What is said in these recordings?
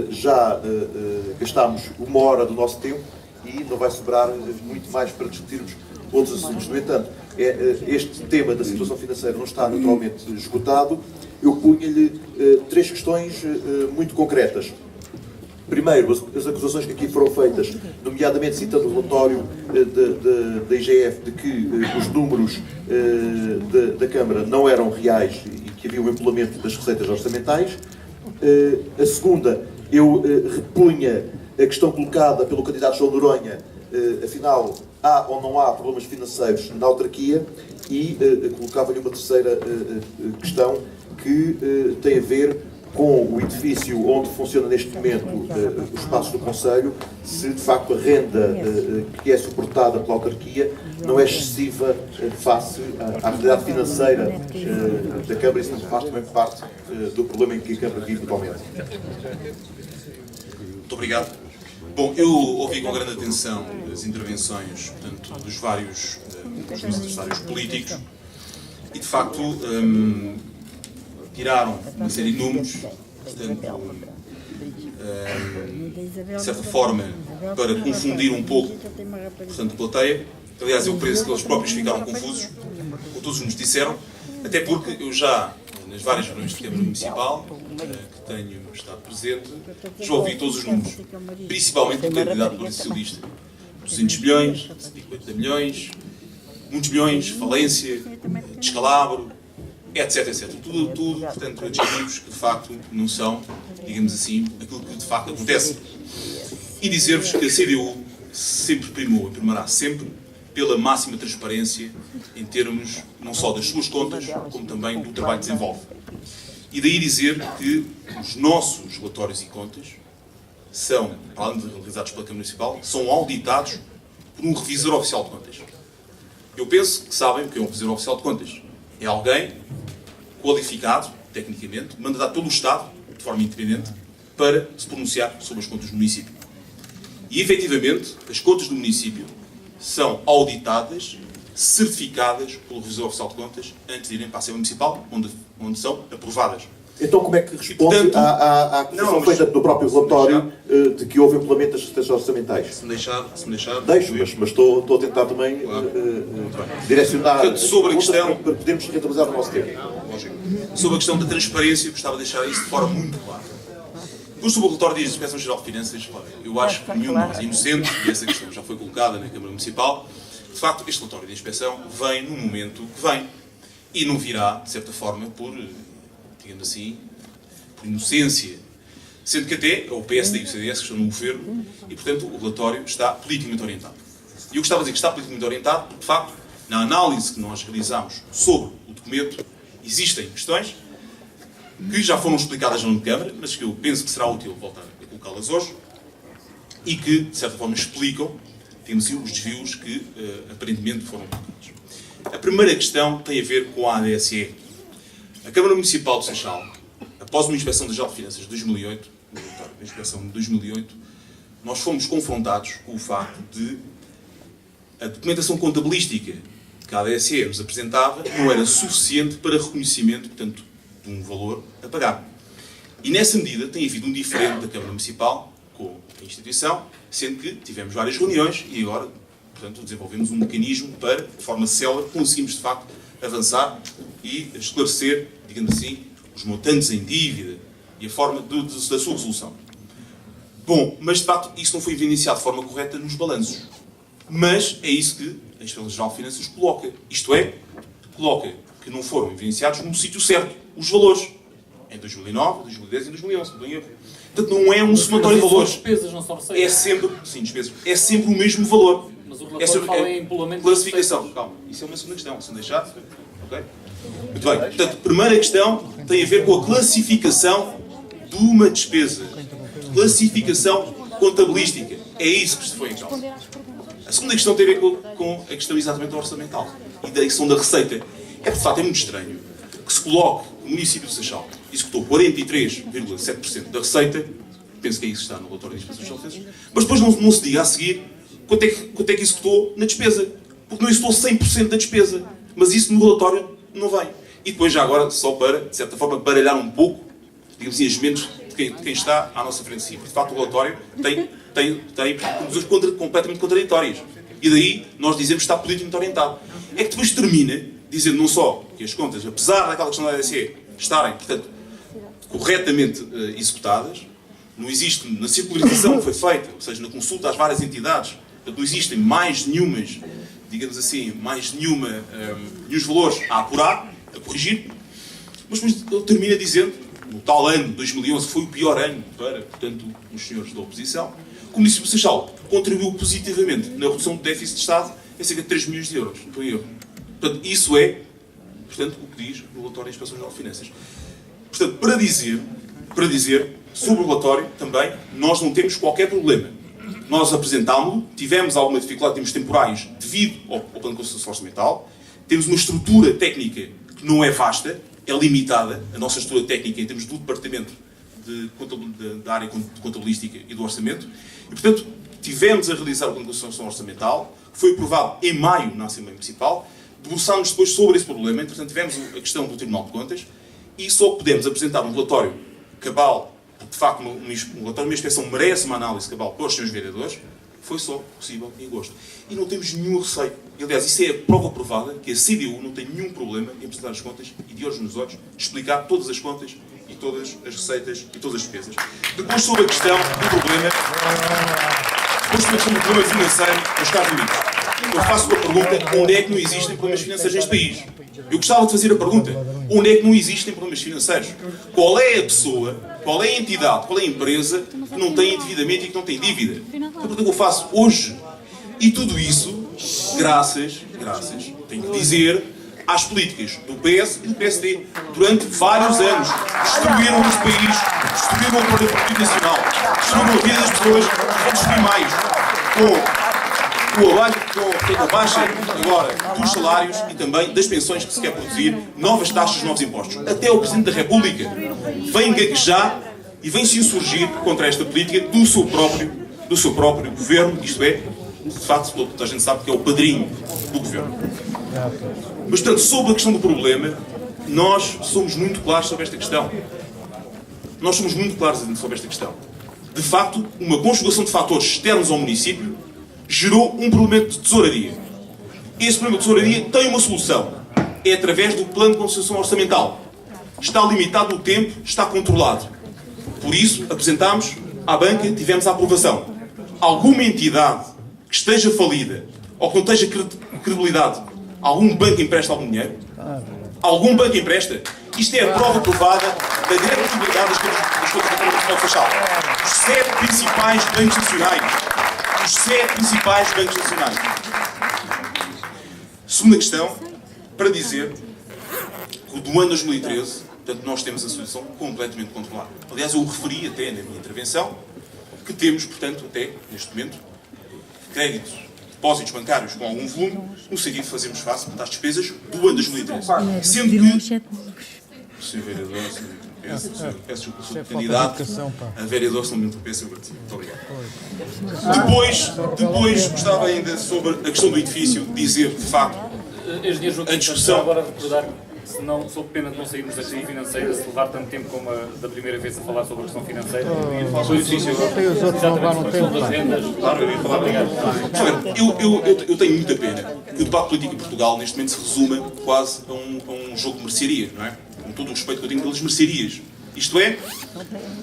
já gastámos 1 hora do nosso tempo e não vai sobrar muito mais para discutirmos outros assuntos. No entanto, este tema da situação financeira não está naturalmente esgotado. Eu punha-lhe 3 questões muito concretas. Primeiro, as acusações que aqui foram feitas, nomeadamente citando o relatório da IGF de que os números da Câmara não eram reais e que havia um empolamento das receitas orçamentais. A segunda, eu repunha a questão colocada pelo candidato João Noronha, afinal, há ou não há problemas financeiros na autarquia, e colocava-lhe uma terceira questão que tem a ver com o edifício onde funciona neste momento os espaços do Conselho, se de facto a renda que é suportada pela autarquia não é excessiva face à realidade financeira da Câmara, e isso não faz também parte do problema em que a Câmara vive atualmente. Muito obrigado. Bom, eu ouvi com grande atenção as intervenções, portanto, dos vários adversários políticos e, de facto, tiraram uma série de números, portanto, de certa forma, para confundir um pouco, portanto, a plateia. Aliás, eu penso que eles próprios ficaram confusos com todos nos disseram, até porque eu já, nas várias reuniões de Câmara Municipal, que tenho estado presente, já ouvi todos os números, principalmente do candidato do Partido Socialista. 200 milhões, 150 milhões, muitos milhões, falência, descalabro, etc, etc. Tudo, portanto, adjetivos que de facto não são, digamos assim, aquilo que de facto acontece. E dizer-vos que a CDU sempre primou e primará sempre pela máxima transparência em termos não só das suas contas, como também do trabalho que desenvolve. E daí dizer que os nossos relatórios e contas são, para além de realizados pela Câmara Municipal, são auditados por um revisor oficial de contas. Eu penso que sabem o que é um revisor oficial de contas. É alguém qualificado, tecnicamente, mandatado pelo Estado, de forma independente, para se pronunciar sobre as contas do município. E, efetivamente, as contas do município são auditadas, certificadas pelo revisor oficial de contas, antes de irem para a Assembleia Municipal, onde são aprovadas. Então, como é que responde à acusação feita do próprio relatório de que houve implemento das receitas orçamentais? Se me deixar... Deixo, mas estou a tentar também direcionar portanto, sobre a questão para podermos rentabilizar o nosso tempo. Lógico. Sobre a questão da transparência, gostava de deixar isso de forma muito clara. Depois, sobre o relatório da Inspeção-Geral de Finanças, eu acho que nenhum de nós é inocente, e essa questão já foi colocada na Câmara Municipal. De facto, este relatório da inspeção vem no momento que vem. E não virá, de certa forma, por, digamos assim, por inocência. Sendo que até é o PSD e o CDS que estão no governo e, portanto, o relatório está politicamente orientado. E eu gostava de dizer que está politicamente orientado porque, de facto, na análise que nós realizamos sobre o documento, existem questões que já foram explicadas na Câmara, mas que eu penso que será útil voltar a colocá-las hoje e que, de certa forma, explicam, digamos assim, os desvios que aparentemente foram colocados. A primeira questão tem a ver com a ADSE. A Câmara Municipal de Seixal, após uma inspeção da Geral de Finanças de 2008, uma inspeção de 2008, nós fomos confrontados com o facto de a documentação contabilística que a ADSE nos apresentava não era suficiente para reconhecimento, portanto, de um valor a pagar. E nessa medida tem havido um diferendo da Câmara Municipal com a instituição, sendo que tivemos várias reuniões e agora, portanto, desenvolvemos um mecanismo para, de forma célere, conseguimos, de facto, avançar e esclarecer, digamos assim, os montantes em dívida e a forma da sua resolução. Bom, mas, de facto, isso não foi evidenciado de forma correta nos balanços. Mas é isso que a Inspeção-Geral de Finanças coloca. Isto é, coloca que não foram evidenciados no sítio certo os valores. Em 2009, 2010 e 2011, não tenho erro. Portanto, não é um somatório de valores. Despesas, não são receitas. É sempre, sim, despesas. É sempre o mesmo valor. Mas o relatório fala em empolamento de classificação. Calma, isso é uma segunda questão. Se não deixar, ok? Muito bem. Portanto, a primeira questão tem a ver com a classificação de uma despesa. Classificação contabilística. É isso que se foi em causa. A segunda questão tem a ver com a questão exatamente orçamental e da questão da receita. É, de facto, é muito estranho que se coloque o município de Seixal executou 43,7% da receita, penso que é isso que está no relatório de inspeção de finanças, mas depois não se diga a seguir quanto é que executou na despesa, porque não executou 100% da despesa, mas isso no relatório não vem. E depois já agora, só para, de certa forma, baralhar um pouco, digamos assim, as mentes de quem está à nossa frente de si. De facto, o relatório tem conclusões completamente contraditórias. E daí nós dizemos que está politicamente orientado. É que depois termina dizendo não só que as contas, apesar daquela questão da ADSE estarem, portanto, corretamente executadas, não existe, na circularização que foi feita, ou seja, na consulta às várias entidades, portanto, não existem mais nenhumas, digamos assim, nenhum valores a apurar, a corrigir, mas depois ele termina dizendo, no tal ano, 2011, foi o pior ano para, portanto, os senhores da oposição, que o município de Seixal contribuiu positivamente na redução do déficit de Estado em cerca de 3 milhões de euros. Não estou em erro. Portanto, isso é, portanto, o que diz o relatório da Inspeção Geral de Finanças. Portanto, para dizer, sobre o relatório, também, nós não temos qualquer problema. Nós apresentámos-lo, tivemos alguma dificuldade em termos temporais devido ao plano de consolidação orçamental, temos uma estrutura técnica que não é vasta, é limitada, a nossa estrutura técnica em termos do departamento da área contabilística e do orçamento, e, portanto, tivemos a realizar o plano de consolidação orçamental, que foi aprovado em maio na Assembleia Municipal, debruçámos depois sobre esse problema, entretanto tivemos a questão do Tribunal de Contas, e só podemos apresentar um relatório cabal, porque de facto um relatório de uma inspeção merece uma análise cabal para os senhores vereadores, foi só possível em agosto. E não temos nenhum receio. E, aliás, isso é a prova provada que a CDU não tem nenhum problema em apresentar as contas e, de olhos nos olhos, explicar todas as contas e todas as receitas e todas as despesas. Depois, sobre a questão do problema, financeiro, meus caros amigos, eu faço a pergunta, onde é que não existem problemas financeiros neste país? Eu gostava de fazer a pergunta, onde é que não existem problemas financeiros? Qual é a pessoa, qual é a entidade, qual é a empresa que não tem endividamento e que não tem dívida? A pergunta que eu faço hoje. E tudo isso, graças, tenho que dizer, às políticas do PS e do PSD. Durante vários anos, destruíram este país, destruíram o Partido Nacional, destruíram a vida das pessoas, vão destruir mais. Com a baixa agora dos salários e também das pensões que se quer produzir, novas taxas, novos impostos. Até o Presidente da República vem gaguejar e vem se insurgir contra esta política do seu próprio governo, isto é, de facto, toda a gente sabe que é o padrinho do governo. Mas, portanto, sobre a questão do problema, nós somos muito claros sobre esta questão. De facto, uma conjugação de fatores externos ao município gerou um problema de tesouraria. Esse problema de tesouraria tem uma solução. É através do plano de consolidação orçamental. Está limitado o tempo, está controlado. Por isso, apresentámos à banca, tivemos a aprovação. Alguma entidade que esteja falida ou que não tenha credibilidade, algum banco empresta algum dinheiro? Algum banco empresta? Isto é a prova provada da grande credibilidade das contas da Câmara de Seixal. Os 7 principais bancos nacionais. Segunda questão, para dizer que do ano 2013, portanto, nós temos a situação completamente controlada. Aliás, eu referi até na minha intervenção que temos, portanto, até neste momento, créditos, depósitos bancários com algum volume, no sentido de fazermos face às despesas do ano 2013. Sendo que, Sr. Vereador, peço desculpa, Sr. Candidato, a vereador, se não me interpeça, eu participo. Muito obrigado. Depois, gostava ainda, sobre a questão do edifício, dizer, de facto, a discussão... Agora recordar, se não, sob pena de não sairmos da crise financeira, se levar tanto tempo como da primeira vez a falar sobre a questão financeira, eu ia falar sobre o edifício agora. Claro, eu ia falar. Obrigado. Eu tenho muita pena que o debate político em Portugal, neste momento, se resuma quase a um jogo de mercearia, não é? Com todo o respeito que eu tenho pelas mercearias. Isto é,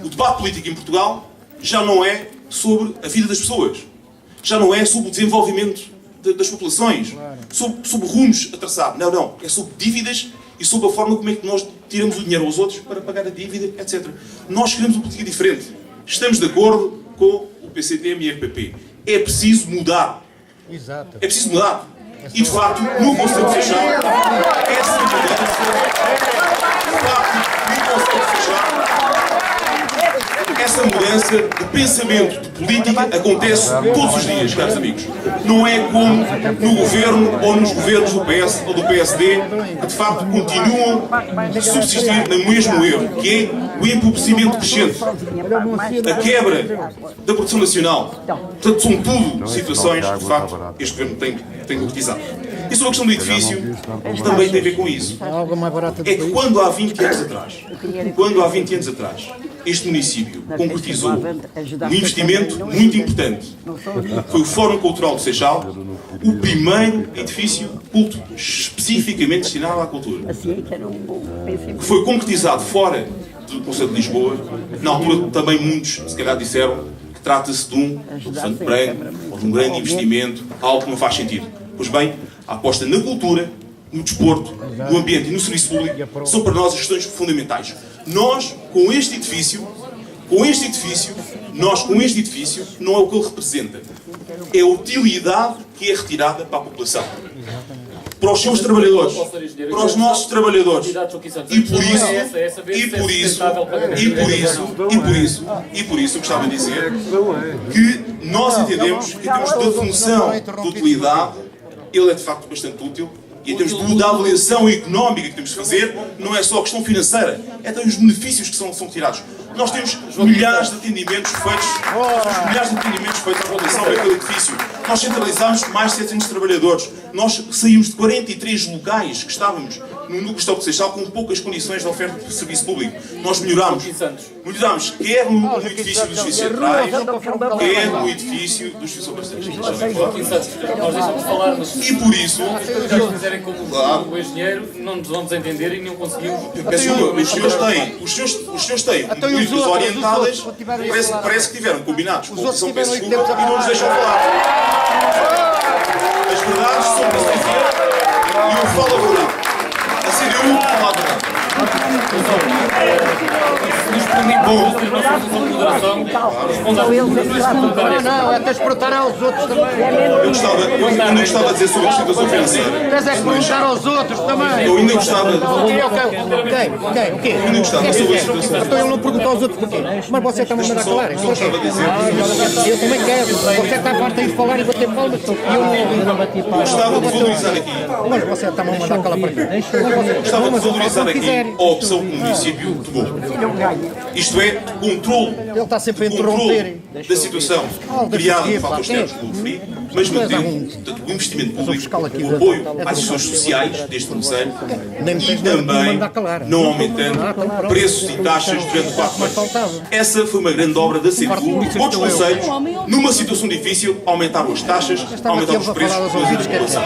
o debate político em Portugal já não é sobre a vida das pessoas, já não é sobre o desenvolvimento das populações, sobre rumos a traçar. Não. É sobre dívidas e sobre a forma como é que nós tiramos o dinheiro aos outros para pagar a dívida, etc. Nós queremos uma política diferente. Estamos de acordo com o PCTM e a RPP. É preciso mudar. Exato. É preciso mudar. E, de facto, no Conselho de Seixal, essa mudança de pensamento, de política, acontece todos os dias, caros amigos. Não é como no governo ou nos governos do PS ou do PSD, que de facto continuam a subsistir no mesmo erro, que é o empobrecimento crescente, a quebra da produção nacional. Portanto, são tudo situações que, de facto, este governo tem concretizado. E sobre a questão do edifício, também tem a ver com isso. É que quando há 20 anos atrás, este município concretizou um investimento muito importante, foi o Fórum Cultural do Seixal, o primeiro edifício culto especificamente destinado à cultura, que foi concretizado fora do Conselho de Lisboa. Na altura também muitos, se calhar, disseram que trata-se de um elefante branco ou de um grande investimento, algo que não faz sentido. Pois bem, a aposta na cultura, no desporto, no ambiente e no serviço público são para nós as questões fundamentais. Nós, com este edifício, não é o que ele representa. É a utilidade que é retirada para a população. Para os seus trabalhadores, para os nossos trabalhadores. E por isso, eu gostava de dizer que nós entendemos que em termos da função de utilidade, ele é de facto bastante útil. E em termos da avaliação económica que temos de fazer, não é só a questão financeira, é também os benefícios que são retirados. Nós temos milhares de atendimentos feitos, à população daquele edifício. Nós centralizámos mais de 700 trabalhadores. Nós saímos de 43 locais que estávamos no núcleo histórico de Seixal com poucas condições de oferta de serviço público. Nós melhorámos quer no edifício dos serviços centrais, quer no edifício dos serviços operacionais. E por isso, o engenheiro, não nos vamos entender e não conseguimos. Os senhores têm políticas orientadas, parece que tiveram combinados com a oposição, peço desculpa, e não nos deixam falar. As verdades são para se dizer e eu falo a verdade. A CDU fala a verdade. Não, é que perguntar aos outros também. Eu ainda gostava de dizer sobre a situação financeira. Mas é que perguntar aos outros também. Eu ainda gostava de... O quê? Eu ainda gostava sobre a situação. Então ele não perguntou aos outros porquê. Mas você está-me a mandar calar. Eu gostava de dizer... Eu também quero. Você está farto aí de falar e bater palmas. Eu gostava de valorizar aqui... Mas você está-me a mandar calar para quê? Eu gostava de valorizar aqui a opção que o município tomou. Isto é, controle da situação criada por fatores externos, como referi, mas mantendo o investimento público, o apoio às ações sociais deste conselho e também não aumentando preços e taxas durante 4 anos. Essa foi uma grande obra da CDU. Outros conselhos, numa situação difícil, aumentaram as taxas, aumentaram os preços da população.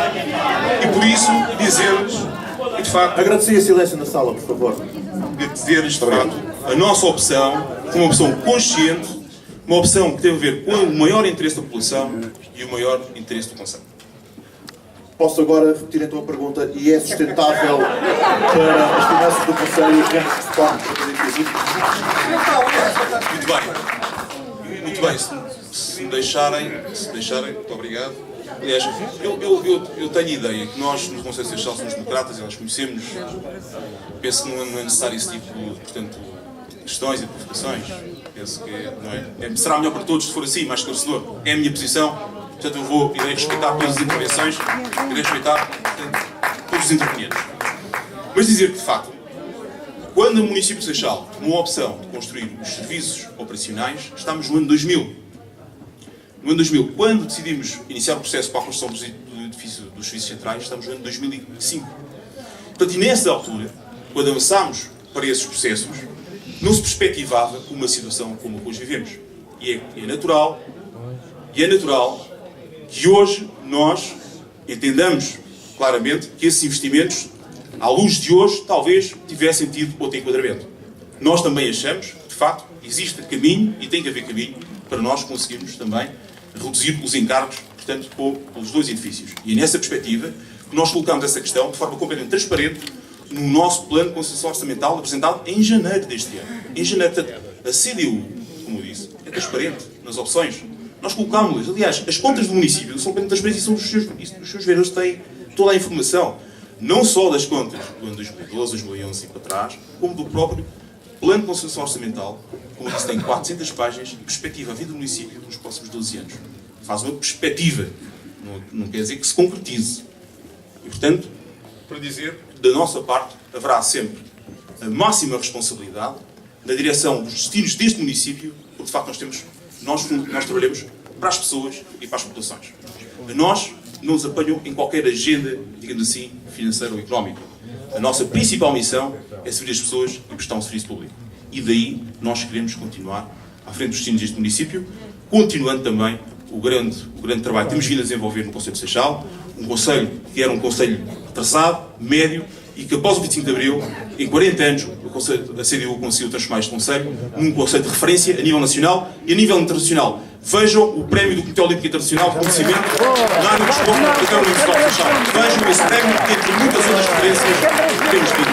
E por isso, dizer-lhes, de facto, Agradecer a silêncio na sala, por favor. dizer-lhes, de facto, a nossa opção foi uma opção consciente, uma opção que teve a ver com o maior interesse da população e o maior interesse do Conselho. Posso agora repetir então a pergunta, e é sustentável para as finanças do Conselho e os rentos que se pagam para edifício? Muito bem, se me deixarem, muito obrigado. Aliás, eu tenho a ideia que nós, no Conselho de Seixal, somos democratas e nós conhecemos, penso que não é necessário esse tipo portanto, de questões e de provocações. Penso que não é. Será melhor para todos se for assim, mais esclarecedor. É a minha posição, portanto eu irei respeitar todas as intervenções, irei respeitar todos os intervenientes. Mas dizer que, de facto, quando o município de Seixal tomou a opção de construir os serviços operacionais, estamos no ano 2000. No ano 2000, quando decidimos iniciar o processo para a construção do edifício dos serviços centrais, estamos no ano 2005. Portanto, e nessa altura, quando avançámos para esses processos, não se perspectivava uma situação como a que hoje vivemos. E é natural que hoje nós entendamos claramente que esses investimentos, à luz de hoje, talvez tivessem tido outro enquadramento. Nós também achamos que, de facto, existe caminho e tem que haver caminho para nós conseguirmos também reduzir os encargos, portanto, pelos dois edifícios. E é nessa perspectiva que nós colocamos essa questão de forma completamente transparente no nosso plano de concessão orçamental apresentado em janeiro deste ano. Em janeiro, portanto, a CDU, como eu disse, é transparente nas opções. Nós colocámos-las. Aliás, as contas do município são completamente transparentes e os seus vereadores têm toda a informação. Não só das contas do ano 2012, 2011 e para trás, como do próprio plano de concessão orçamental, como eu disse, tem 400 páginas e perspectiva a vida do município nos próximos 12 anos. Faz uma perspectiva, não quer dizer que se concretize. E, portanto, para dizer que da nossa parte haverá sempre a máxima responsabilidade na direção dos destinos deste município, porque de facto nós trabalhamos para as pessoas e para as populações. A nós não nos apanham em qualquer agenda, digamos assim, financeira ou económica. A nossa principal missão é servir as pessoas e prestar um serviço público. E daí nós queremos continuar à frente dos destinos deste município, continuando também o grande trabalho que temos vindo a desenvolver no Conselho de Seixal, um Conselho que era um Conselho atrasado, médio, e que após o 25 de Abril, em 40 anos, a CDU conseguiu transformar este Conselho num Conselho de referência a nível nacional e a nível internacional. Vejam o prémio do Comitê Olímpico Internacional de Conhecimento lá no desporto da Câmara Municipal de Seixal. Vejam esse prémio que, entre muitas outras referências, temos tido.